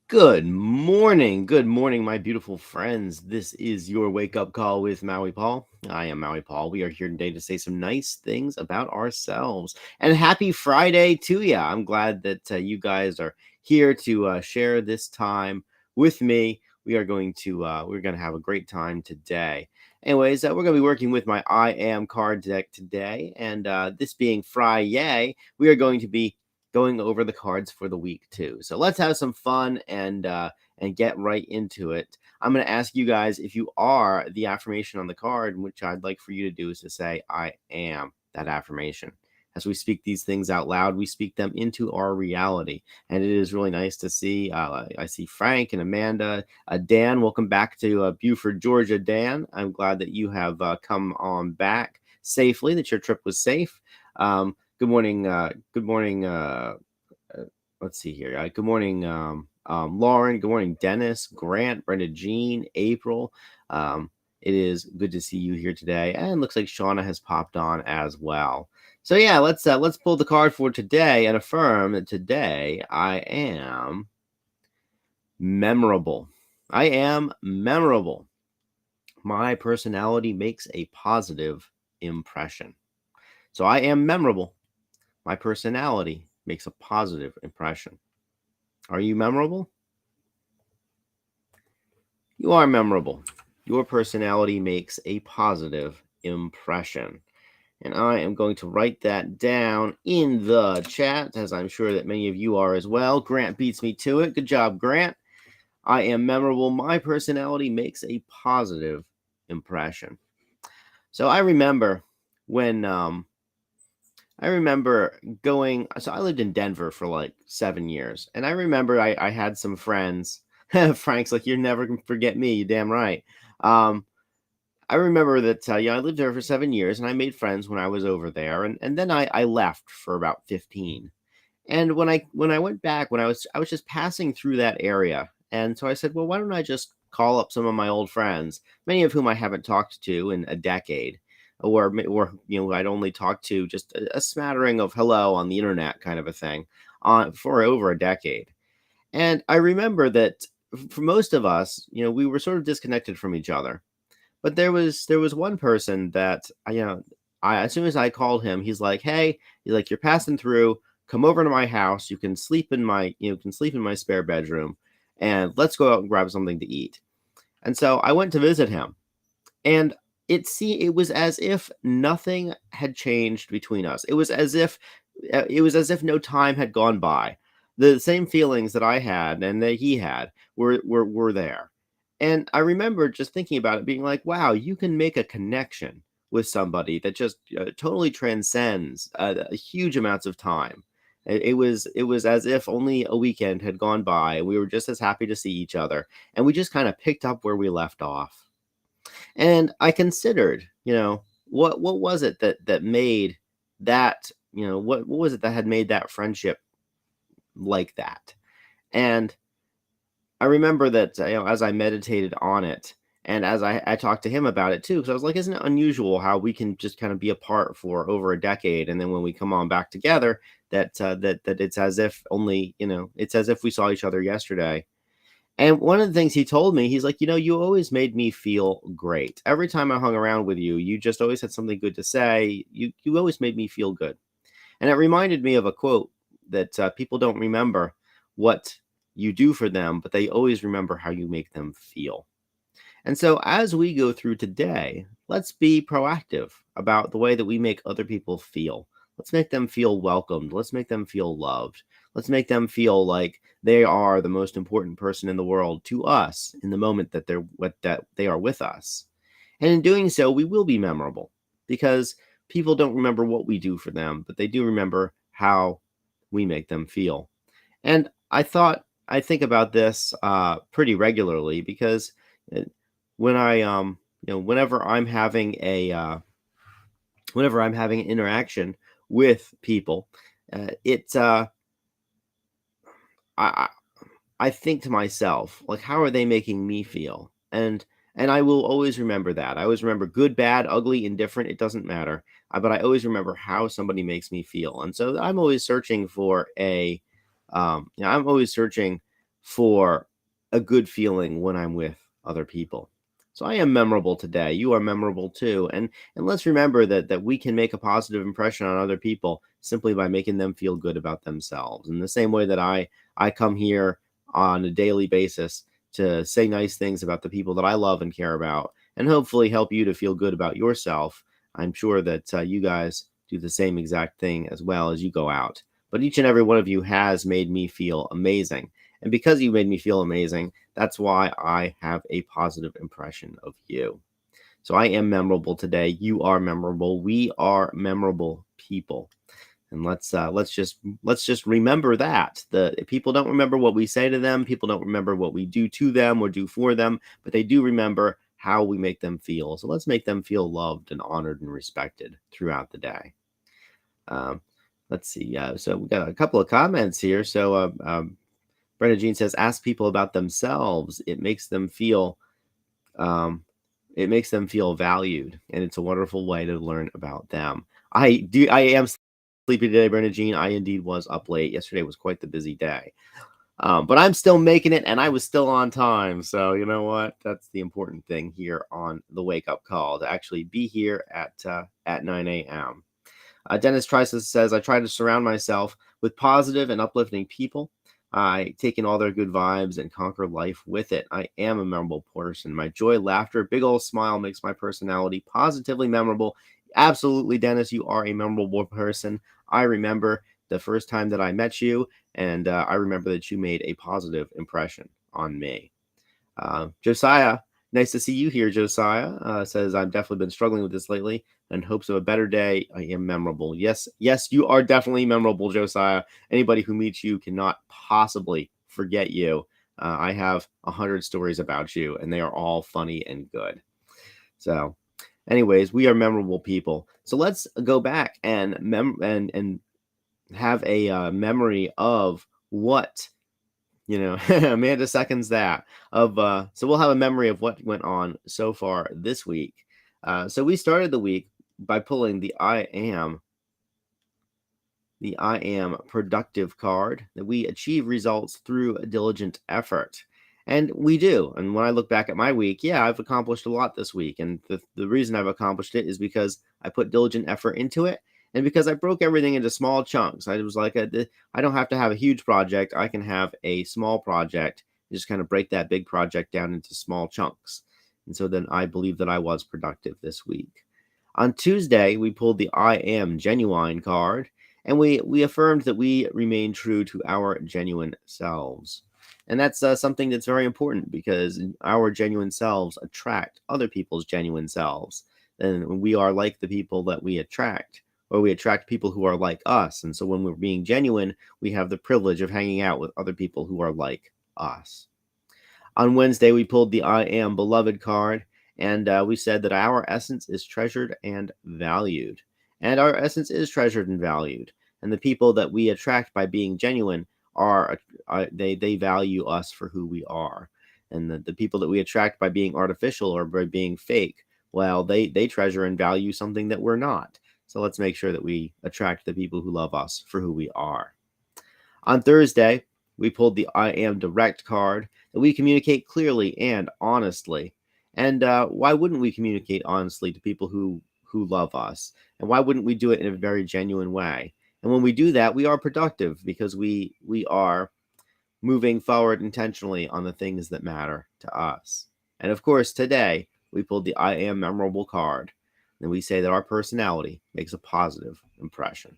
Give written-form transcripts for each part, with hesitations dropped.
Good morning, my beautiful friends. This is your wake up call with Maui Paul. I am Maui Paul. We are here today to say some nice things about ourselves. And happy Friday to you. I'm glad that you guys are here to share this time with me. We're going to have a great time today. Anyways, we're going to be working with my I Am card deck today, and this being Friday, we are going to be going over the cards for the week too. So let's have some fun and get right into it. I'm going to ask you guys if you are the affirmation on the card, which I'd like for you to do is to say, I am that affirmation. As we speak these things out loud, we speak them into our reality. And it is really nice to see. I see Frank and Amanda. Dan, welcome back to Buford, Georgia. Dan, I'm glad that you have come on back safely, that your trip was safe. Good morning. Good morning. Let's see here. Good morning, Lauren. Good morning, Dennis, Grant, Brenda, Jean, April. It is good to see you here today, and looks like Shauna has popped on as well. So yeah, let's pull the card for today and affirm that today I am memorable. I am memorable. My personality makes a positive impression. So I am memorable. My personality makes a positive impression. Are you memorable? You are memorable. Your personality makes a positive impression. And I am going to write that down in the chat, as I'm sure that many of you are as well. Grant beats me to it. Good job, Grant. I am memorable. My personality makes a positive impression. So I remember when I remember going, so I lived in Denver for like 7 years. And I remember I had some friends. Frank's like, you're never going to forget me. You damn right. Um, I remember that, I lived there for 7 years and I made friends when I was over there. And then I left for about 15. And when I went back, when I was just passing through that area. And so I said, well, why don't I just call up some of my old friends, many of whom I haven't talked to in a decade, or I'd only talked to just a smattering of hello on the internet kind of a thing for over a decade. And I remember that for most of us, we were sort of disconnected from each other. But there was one person that I as soon as I called him, he's like, "Hey, he's like, you're passing through. Come over to my house. You can sleep in my spare bedroom, and let's go out and grab something to eat." And so I went to visit him, and it was as if nothing had changed between us. It was as if no time had gone by. The same feelings that I had and that he had were there. And I remember just thinking about it being like, wow, you can make a connection with somebody that just totally transcends huge amounts of time. It was as if only a weekend had gone by and we were just as happy to see each other, and we just kind of picked up where we left off. And I considered, what was it that made that, what was it that had made that friendship like that? And I remember that, as I meditated on it, and as I talked to him about it too, because I was like, isn't it unusual how we can just kind of be apart for over a decade, and then when we come on back together, that it's as if only, it's as if we saw each other yesterday. And one of the things he told me, he's like, you always made me feel great. Every time I hung around with you, you just always had something good to say. You always made me feel good. And it reminded me of a quote that people don't remember what you do for them, but they always remember how you make them feel. And so as we go through today, let's be proactive about the way that we make other people feel. Let's make them feel welcomed. Let's make them feel loved. Let's make them feel like they are the most important person in the world to us in the moment that they are with us. And in doing so, we will be memorable because people don't remember what we do for them, but they do remember how we make them feel. And I think about this pretty regularly because uh, when I whenever I'm having an interaction with people, it's I I think to myself, like, how are they making me feel? And I will always remember that. I always remember good, bad, ugly, indifferent, it doesn't matter. But I always remember how somebody makes me feel. And so I'm always searching for a good feeling when I'm with other people. So I am memorable today. You are memorable too. And let's remember that we can make a positive impression on other people simply by making them feel good about themselves. In the same way that I come here on a daily basis to say nice things about the people that I love and care about, and hopefully help you to feel good about yourself. I'm sure that you guys do the same exact thing as well as you go out. But each and every one of you has made me feel amazing. And because you made me feel amazing, that's why I have a positive impression of you. So I am memorable today. You are memorable. We are memorable people. And let's just remember that the people don't remember what we say to them. People don't remember what we do to them or do for them, but they do remember how we make them feel. So let's make them feel loved and honored and respected throughout the day. Um, let's see. So we got a couple of comments here. So Brenda Jean says, "Ask people about themselves. Um, it makes them feel valued, and it's a wonderful way to learn about them." I do. I am sleepy today, Brenda Jean. I indeed was up late. Yesterday was quite the busy day, but I'm still making it, and I was still on time. So you know what? That's the important thing here on the wake up call, to actually be here at 9 a.m. Dennis Trice says, "I try to surround myself with positive and uplifting people. I take in all their good vibes and conquer life with it. I am a memorable person. My joy, laughter, big old smile makes my personality positively memorable." Absolutely, Dennis, you are a memorable person. I remember the first time that I met you, and I remember that you made a positive impression on me. Josiah, nice to see you here, Josiah. Says, "I've definitely been struggling with this lately in hopes of a better day. I am memorable." Yes, yes, you are definitely memorable, Josiah. Anybody who meets you cannot possibly forget you. I have 100 stories about you, and they are all funny and good. So, anyways, we are memorable people. So let's go back and and have a memory of what Amanda seconds that. So we'll have a memory of what went on so far this week. So we started the week by pulling the I am productive card, that we achieve results through diligent effort. And we do. And when I look back at my week, yeah, I've accomplished a lot this week. And the reason I've accomplished it is because I put diligent effort into it, and because I broke everything into small chunks. I was like, I don't have to have a huge project. I can have a small project, just kind of break that big project down into small chunks. And so then I believe that I was productive this week. On Tuesday, we pulled the I am genuine card, and we affirmed that we remain true to our genuine selves. And that's something that's very important, because our genuine selves attract other people's genuine selves. And we are like the people that we attract, or we attract people who are like us. And so when we're being genuine, we have the privilege of hanging out with other people who are like us. On Wednesday, we pulled the I am beloved card, and we said that our essence is treasured and valued. And our essence is treasured and valued. And the people that we attract by being genuine they value us for who we are. And the people that we attract by being artificial or by being fake, well, they treasure and value something that we're not. So let's make sure that we attract the people who love us for who we are. On Thursday, we pulled the I am direct card, that we communicate clearly and honestly. And why wouldn't we communicate honestly to people who love us? And why wouldn't we do it in a very genuine way? And when we do that, we are productive, because we are moving forward intentionally on the things that matter to us. And of course, today we pulled the I am memorable card, and we say that our personality makes a positive impression.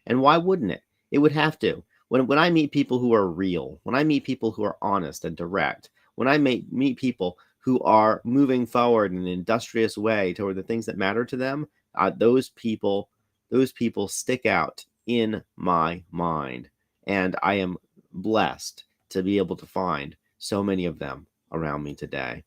And why wouldn't it? It would have to. When I meet people who are real, when I meet people who are honest and direct, when I meet people who are moving forward in an industrious way toward the things that matter to them, those people stick out in my mind, and I am blessed to be able to find so many of them around me today.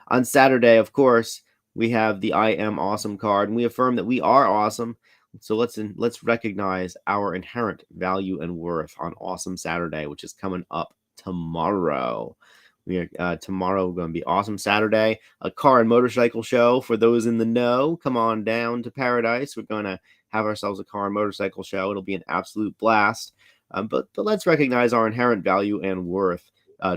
On Saturday, of course, we have the I am awesome card, and we affirm that we are awesome. So let's recognize our inherent value and worth on Awesome Saturday, which is coming up tomorrow. We are tomorrow going to be Awesome Saturday, a car and motorcycle show for those in the know. Come on down to Paradise. We're going to have ourselves a car and motorcycle show. It'll be an absolute blast. But let's recognize our inherent value and worth,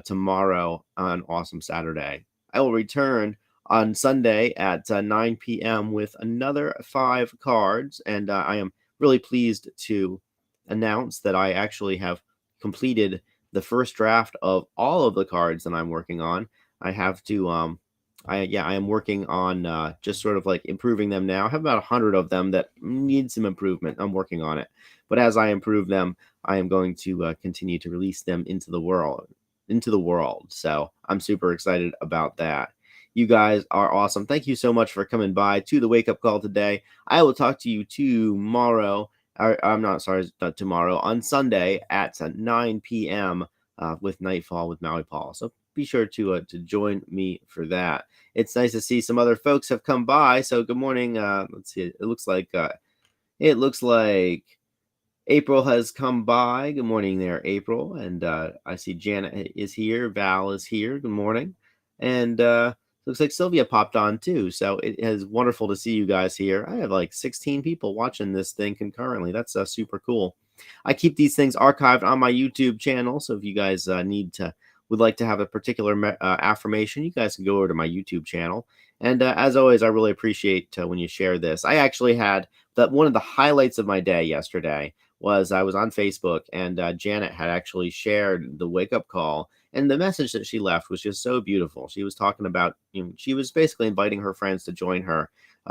tomorrow on an awesome Saturday. I will return on Sunday at 9 p.m. with another 5 cards, and I am really pleased to announce that I actually have completed the first draft of all of the cards that I'm working on. I have to I am working on just sort of like improving them now. I have about 100 of them that need some improvement. I'm working on it. But as I improve them, I am going to continue to release them into the world. So I'm super excited about that. You guys are awesome. Thank you so much for coming by to the wake up call today. I will talk to you tomorrow. I'm not sorry, not tomorrow, on Sunday at 9 p.m. With Nightfall with Maui Paul. So be sure to join me for that. It's nice to see some other folks have come by. So good morning. Let's see. It looks like April has come by. Good morning there, April. And I see Janet is here. Val is here. Good morning. And looks like Sylvia popped on too. So it is wonderful to see you guys here. I have like 16 people watching this thing concurrently. That's super cool. I keep these things archived on my YouTube channel. So if you guys would like to have a particular affirmation, you guys can go over to my YouTube channel. And as always, I really appreciate when you share this. I actually had that one of the highlights of my day yesterday was I was on Facebook, and Janet had actually shared the wake up call, and the message that she left was just so beautiful. She was talking about, she was basically inviting her friends to join her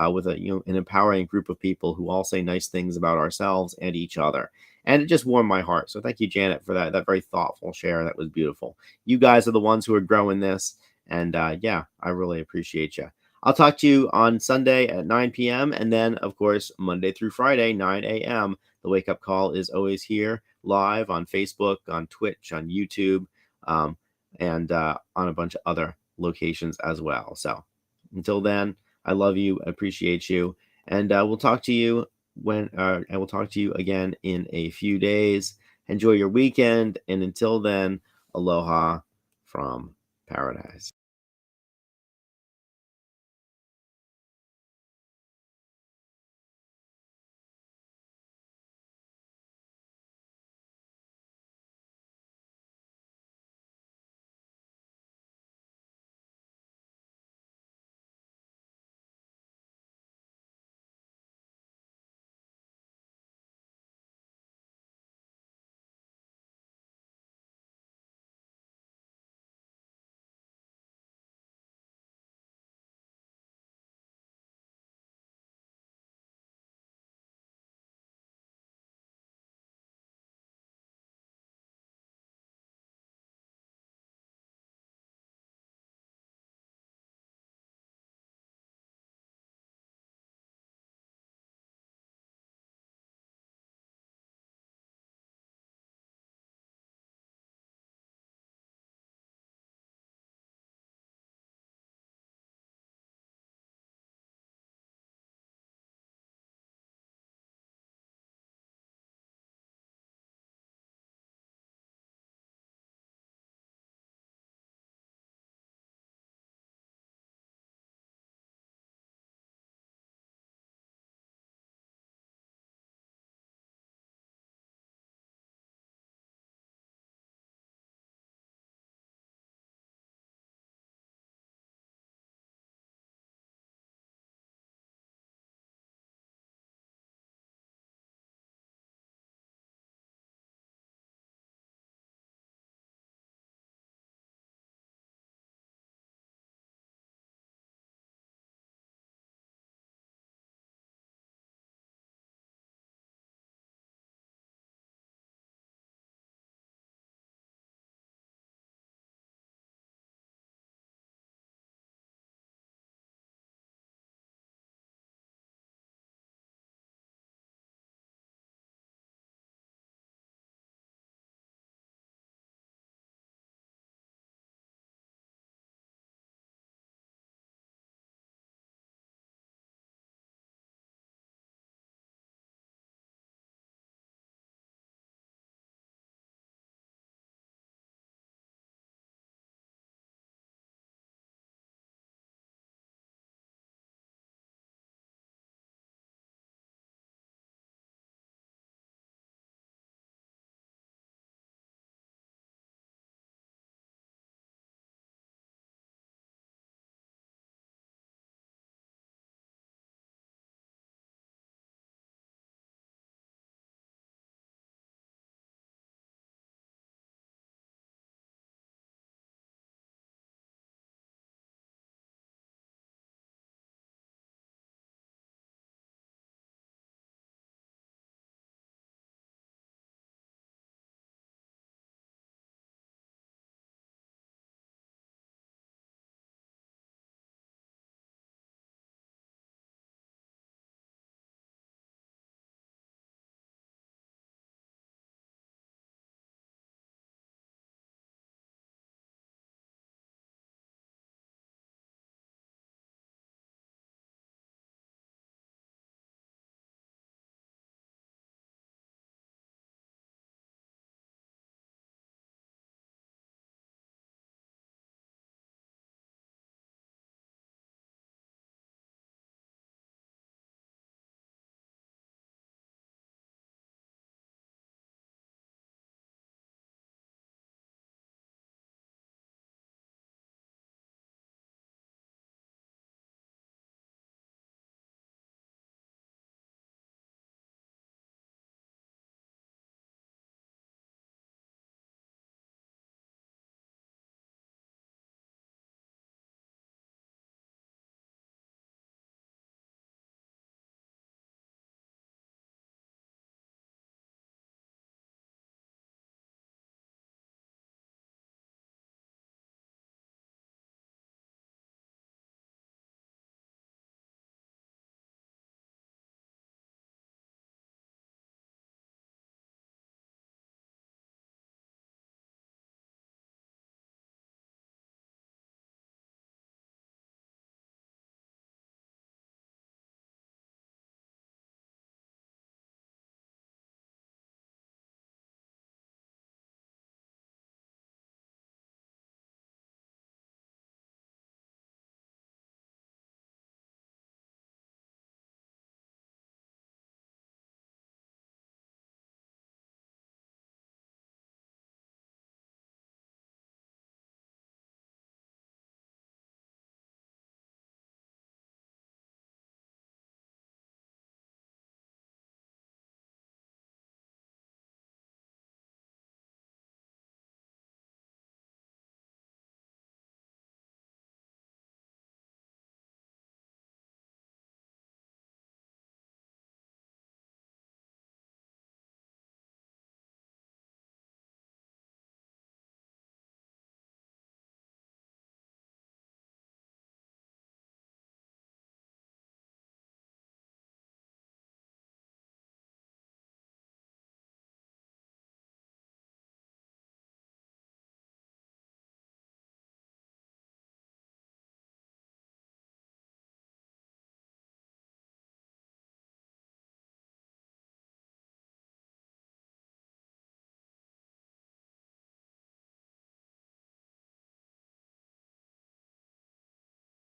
with an empowering group of people who all say nice things about ourselves and each other. And it just warmed my heart. So thank you, Janet, for that very thoughtful share. That was beautiful. You guys are the ones who are growing this, and yeah, I really appreciate you. I'll talk to you on Sunday at 9 p.m. and then, of course, Monday through Friday, 9 a.m. The wake up call is always here live on Facebook, on Twitch, on YouTube, and on a bunch of other locations as well. So until then, I love you, appreciate you, and we'll talk to you I will talk to you again in a few days. Enjoy your weekend, and until then, aloha from paradise.